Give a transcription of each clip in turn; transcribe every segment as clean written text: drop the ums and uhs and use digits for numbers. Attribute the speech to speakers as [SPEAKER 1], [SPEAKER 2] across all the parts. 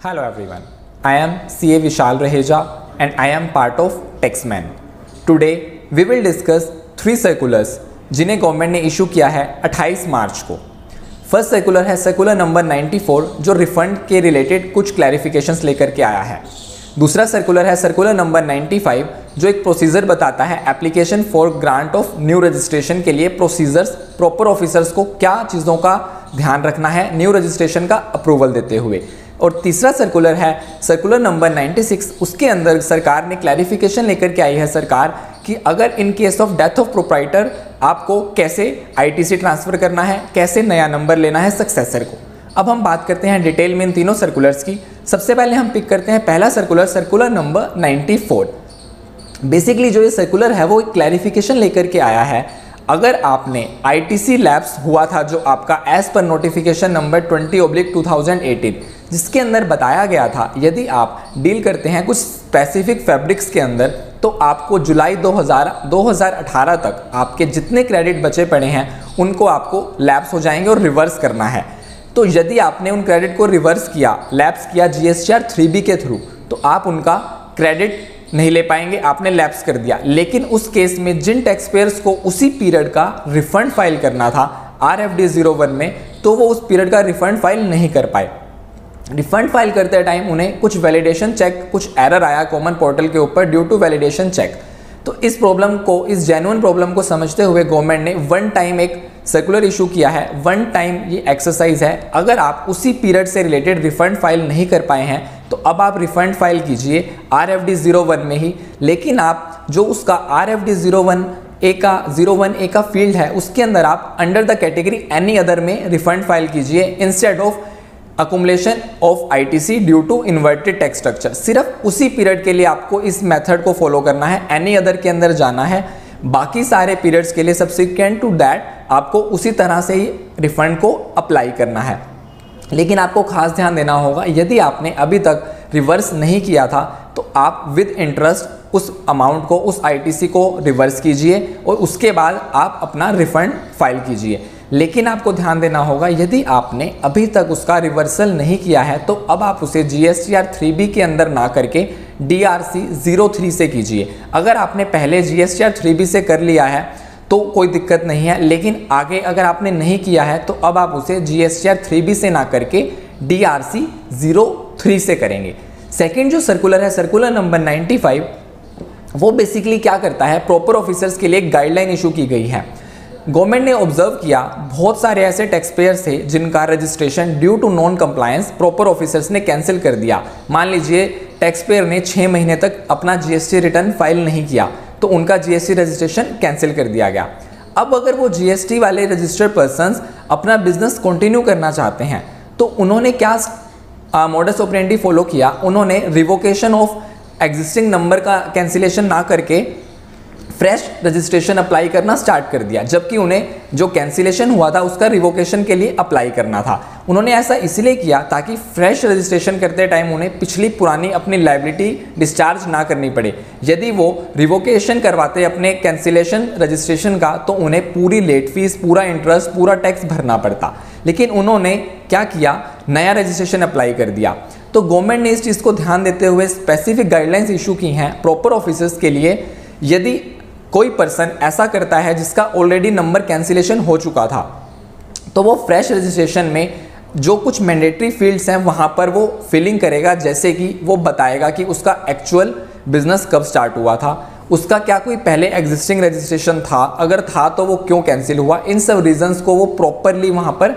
[SPEAKER 1] Hello everyone, I am CA Vishal Raheja and I am part of Taxman. Today we will discuss 3 circulars जिन्हें government ने issue किया है 28 मार्च को। First circular है circular number 94 जो refund के related कुछ क्लैरिफिकेशंस लेकर के आया है। दूसरा सर्कुलर है सर्कुलर नंबर 95 जो एक प्रोसीजर बताता है application for grant of new registration के लिए प्रोसीजर्स, प्रॉपर ऑफिसर्स को क्या चीज़ों का ध्यान रखना है न्यू रजिस्ट्रेशन का अप्रूवल देते हुए। और तीसरा सर्कुलर है सर्कुलर नंबर 96, उसके अंदर सरकार ने क्लैरिफिकेशन लेकर के आई है सरकार कि अगर in case of death of proprietor आपको कैसे आईटीसी ट्रांसफ़र करना है, कैसे नया नंबर लेना है सक्सेसर को। अब हम बात करते हैं डिटेल में इन तीनों सर्कुलर्स की। सबसे पहले हम पिक करते हैं पहला सर्कुलर, सर्कुलर नंबर 94। बेसिकली जो ये सर्कुलर है वो एक क्लैरिफिकेशन लेकर के आया है। अगर आपने आईटीसी लैप्स हुआ था जो आपका एज पर नोटिफिकेशन नंबर 20/2018 जिसके अंदर बताया गया था यदि आप डील करते हैं कुछ स्पेसिफिक फैब्रिक्स के अंदर तो आपको जुलाई 2018 तक आपके जितने क्रेडिट बचे पड़े हैं उनको आपको लैप्स हो जाएंगे और रिवर्स करना है। तो यदि आपने उन क्रेडिट को रिवर्स किया, लैप्स किया जीएसटीआर 3B के थ्रू, तो आप उनका क्रेडिट नहीं ले पाएंगे, आपने लैप्स कर दिया। लेकिन उस केस में जिन टैक्स पेयर्स को उसी पीरियड का रिफंड फाइल करना था RFD 01 में, तो वो उस पीरियड का रिफंड फाइल नहीं कर पाए। रिफंड फाइल करते टाइम उन्हें कुछ वैलिडेशन चेक, कुछ एरर आया कॉमन पोर्टल के ऊपर ड्यू टू वैलिडेशन चेक। तो इस प्रॉब्लम को, इस जेन्युइन प्रॉब्लम को समझते हुए गवर्नमेंट ने वन टाइम एक सर्कुलर इशू किया है। वन टाइम ये एक्सरसाइज है। अगर आप उसी पीरियड से रिलेटेड रिफंड फाइल नहीं कर पाए हैं तो अब आप रिफंड फाइल कीजिए RFD 01 में ही। लेकिन आप जो उसका RFD 01A का फील्ड है उसके अंदर आप under the category any other में रिफंड फाइल कीजिए instead of accumulation of ITC due to inverted tax structure. सिर्फ उसी पीरियड के लिए आपको इस मेथड को फॉलो करना है, एनी अदर के अंदर जाना है। बाकी सारे पीरियड्स के लिए सब्सिक्वेंट टू दैट आपको उसी तरह से ही रिफंड को अप्लाई करना है। लेकिन आपको खास ध्यान देना होगा, यदि आपने अभी तक रिवर्स नहीं किया था तो आप विद इंटरेस्ट उस अमाउंट को, उस आईटीसी को रिवर्स कीजिए और उसके बाद आप अपना रिफंड फाइल कीजिए। लेकिन आपको ध्यान देना होगा, यदि आपने अभी तक उसका रिवर्सल नहीं किया है तो अब आप उसे GSTR 3B के अंदर ना करके DRC 03 से कीजिए। अगर आपने पहले GSTR 3B से कर लिया है तो कोई दिक्कत नहीं है, लेकिन आगे अगर आपने नहीं किया है तो अब आप उसे GSTR 3B से ना करके DRC 03 से करेंगे। सेकेंड जो सर्कुलर है सर्कुलर नंबर 95, वो बेसिकली क्या करता है, प्रॉपर ऑफिसर्स के लिए एक गाइडलाइन इशू की गई है। गवर्नमेंट ने ऑब्जर्व किया बहुत सारे ऐसे टैक्स पेयर्स थे जिनका registration due to non compliance proper officers ने कैंसिल कर दिया। मान लीजिए टैक्स पेयर ने 6 महीने तक अपना GST रिटर्न फाइल नहीं किया तो उनका GST रजिस्ट्रेशन कैंसिल कर दिया गया। अब अगर वो GST वाले रजिस्टर्ड पर्सन्स अपना बिजनेस कंटिन्यू करना चाहते हैं तो उन्होंने क्या मॉडस ऑपरेंडी फॉलो किया, उन्होंने रिवोकेशन ऑफ एग्जिस्टिंग नंबर का कैंसिलेशन ना करके फ्रेश रजिस्ट्रेशन अप्लाई करना स्टार्ट कर दिया, जबकि उन्हें जो कैंसिलेशन हुआ था उसका रिवोकेशन के लिए अप्लाई करना था। उन्होंने ऐसा इसलिए किया ताकि फ्रेश रजिस्ट्रेशन करते टाइम उन्हें पिछली पुरानी अपनी लायबिलिटी डिस्चार्ज ना करनी पड़े। यदि वो रिवोकेशन करवाते अपने कैंसिलेशन रजिस्ट्रेशन का तो उन्हें पूरी लेट फीस, पूरा इंटरेस्ट, पूरा टैक्स भरना पड़ता। लेकिन उन्होंने क्या किया, नया रजिस्ट्रेशन अप्लाई कर दिया। तो गवर्नमेंट ने इस चीज़ को ध्यान देते हुए स्पेसिफिक गाइडलाइंस इशू की हैं प्रॉपर ऑफिसर्स के लिए। यदि कोई पर्सन ऐसा करता है जिसका ऑलरेडी नंबर कैंसिलेशन हो चुका था तो वो फ्रेश रजिस्ट्रेशन में जो कुछ मैंडेटरी फील्ड्स हैं वहाँ पर वो फिलिंग करेगा, जैसे कि वो बताएगा कि उसका एक्चुअल बिजनेस कब स्टार्ट हुआ था, उसका क्या कोई पहले एग्जिस्टिंग रजिस्ट्रेशन था, अगर था तो वो क्यों कैंसिल हुआ, इन सब रीजंस को वो प्रॉपरली वहाँ पर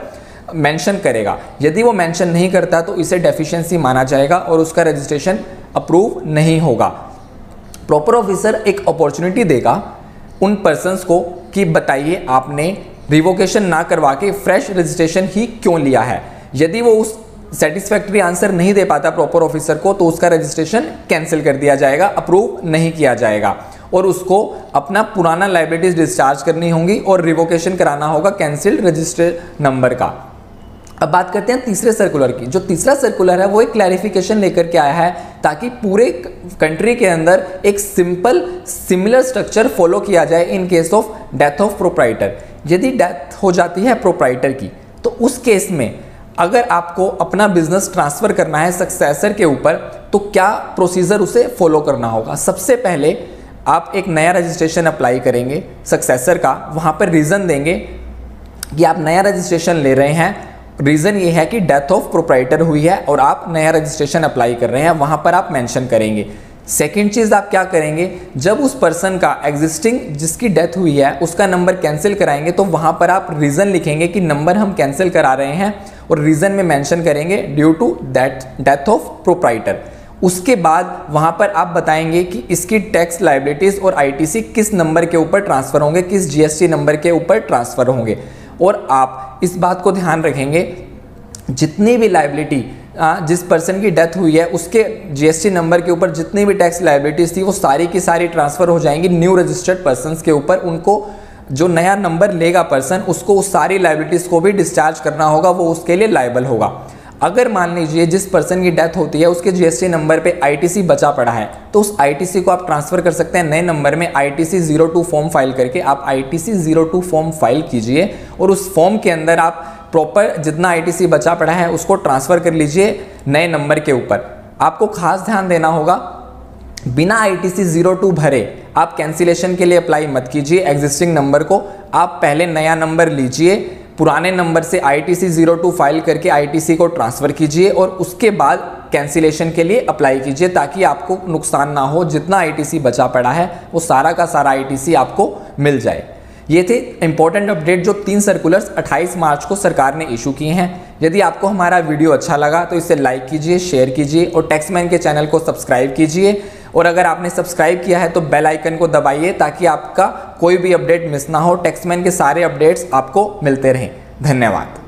[SPEAKER 1] मेंशन करेगा। यदि वो मेंशन नहीं करता तो इसे डेफिशिएंसी माना जाएगा और उसका रजिस्ट्रेशन अप्रूव नहीं होगा। प्रॉपर ऑफिसर एक अपॉर्चुनिटी देगा उन पर्सन्स को कि बताइए आपने रिवोकेशन ना करवा के फ्रेश रजिस्ट्रेशन ही क्यों लिया है। यदि वो उस सेटिस्फैक्ट्री आंसर नहीं दे पाता प्रॉपर ऑफिसर को तो उसका रजिस्ट्रेशन कैंसिल कर दिया जाएगा, अप्रूव नहीं किया जाएगा और उसको अपना पुराना लायबिलिटीज डिस्चार्ज करनी होंगी और रिवोकेशन कराना होगा कैंसिल्ड रजिस्टर नंबर का। अब बात करते हैं तीसरे सर्कुलर की। जो तीसरा सर्कुलर है वो एक क्लैरिफिकेशन लेकर के आया है ताकि पूरे कंट्री के अंदर एक सिंपल सिमिलर स्ट्रक्चर फॉलो किया जाए in case of death of proprietor. यदि डेथ हो जाती है प्रोप्राइटर की तो उस केस में अगर आपको अपना बिजनेस ट्रांसफ़र करना है सक्सेसर के ऊपर तो क्या प्रोसीजर उसे फॉलो करना होगा। सबसे पहले आप एक नया रजिस्ट्रेशन अप्लाई करेंगे सक्सेसर का, वहाँ पर रीज़न देंगे कि आप नया रजिस्ट्रेशन ले रहे हैं। रीज़न ये है कि डेथ ऑफ प्रोप्राइटर हुई है और आप नया रजिस्ट्रेशन अप्लाई कर रहे हैं, वहाँ पर आप मेंशन करेंगे। सेकंड चीज़ आप क्या करेंगे, जब उस पर्सन का एग्जिस्टिंग जिसकी डेथ हुई है उसका नंबर कैंसिल कराएंगे तो वहाँ पर आप रीज़न लिखेंगे कि नंबर हम कैंसिल करा रहे हैं और रीज़न में मेंशन करेंगे due to death of proprietor. उसके बाद वहाँ पर आप बताएंगे कि इसकी टैक्स लायबिलिटीज़ और आईटीसी किस नंबर के ऊपर ट्रांसफ़र होंगे, किस जीएसटी नंबर के ऊपर ट्रांसफ़र होंगे। और आप इस बात को ध्यान रखेंगे जितनी भी लायबिलिटी जिस पर्सन की डेथ हुई है उसके जीएसटी नंबर के ऊपर जितनी भी टैक्स लायबिलिटीज़ थी वो सारी की सारी ट्रांसफ़र हो जाएंगी न्यू रजिस्टर्ड पर्सन्स के ऊपर। उनको जो नया नंबर लेगा पर्सन उसको उस सारी लायबिलिटीज़ को भी डिस्चार्ज करना होगा, वो उसके लिए लायबल होगा। अगर मान लीजिए जिस पर्सन की डेथ होती है उसके जीएसटी नंबर पे आईटीसी बचा पड़ा है तो उस आईटीसी को आप ट्रांसफ़र कर सकते हैं नए नंबर में। आईटीसी 02 फॉर्म फाइल करके आप आईटीसी 02 फॉर्म फाइल कीजिए और उस फॉर्म के अंदर आप प्रॉपर जितना आईटीसी बचा पड़ा है उसको ट्रांसफ़र कर लीजिए नए नंबर के ऊपर। आपको खास ध्यान देना होगा, बिना आईटीसी 02 भरे आप कैंसिलेशन के लिए अप्लाई मत कीजिए एग्जिस्टिंग नंबर को। आप पहले नया नंबर लीजिए, पुराने नंबर से आईटीसी 02 फाइल करके आईटीसी को ट्रांसफ़र कीजिए और उसके बाद कैंसिलेशन के लिए अप्लाई कीजिए ताकि आपको नुकसान ना हो। जितना आईटीसी बचा पड़ा है वो सारा का सारा आईटीसी आपको मिल जाए। ये थे इंपॉर्टेंट अपडेट जो 3 सर्कुलर्स 28 मार्च को सरकार ने इशू किए हैं। यदि आपको हमारा वीडियो अच्छा लगा तो इसे लाइक कीजिए, शेयर कीजिए और टैक्समैन के चैनल को सब्सक्राइब कीजिए। और अगर आपने सब्सक्राइब किया है तो बेल आइकन को दबाइए ताकि आपका कोई भी अपडेट मिस ना हो, टैक्समैन के सारे अपडेट्स आपको मिलते रहें। धन्यवाद।